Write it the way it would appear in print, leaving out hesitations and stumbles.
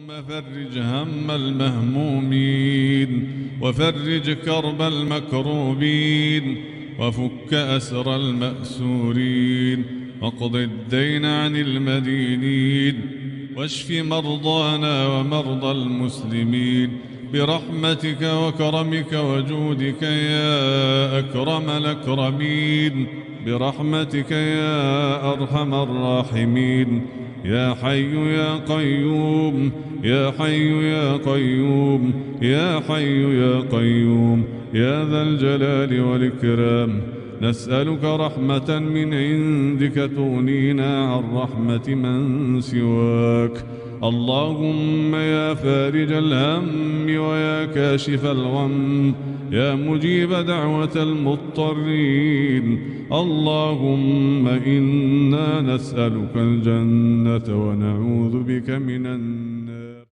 فرج هم المهمومين وفرج كرب المكروبين وفك أسر المأسورين واقض الدين عن المدينين واشف مرضانا ومرضى المسلمين برحمتك وكرمك وجودك يا أكرم الأكرمين برحمتك يا أرحم الراحمين يا حي يا قيوم يا حي يا قيوم يا حي يا قيوم يا ذا الجلال والإكرام نسألك رحمة من عندك تغنينا عن رحمة من سواك اللهم يا فارج الهم ويا كاشف الغم يا مجيب دعوة المضطرين اللهم إنا نسألك الجنة ونعوذ بك من النار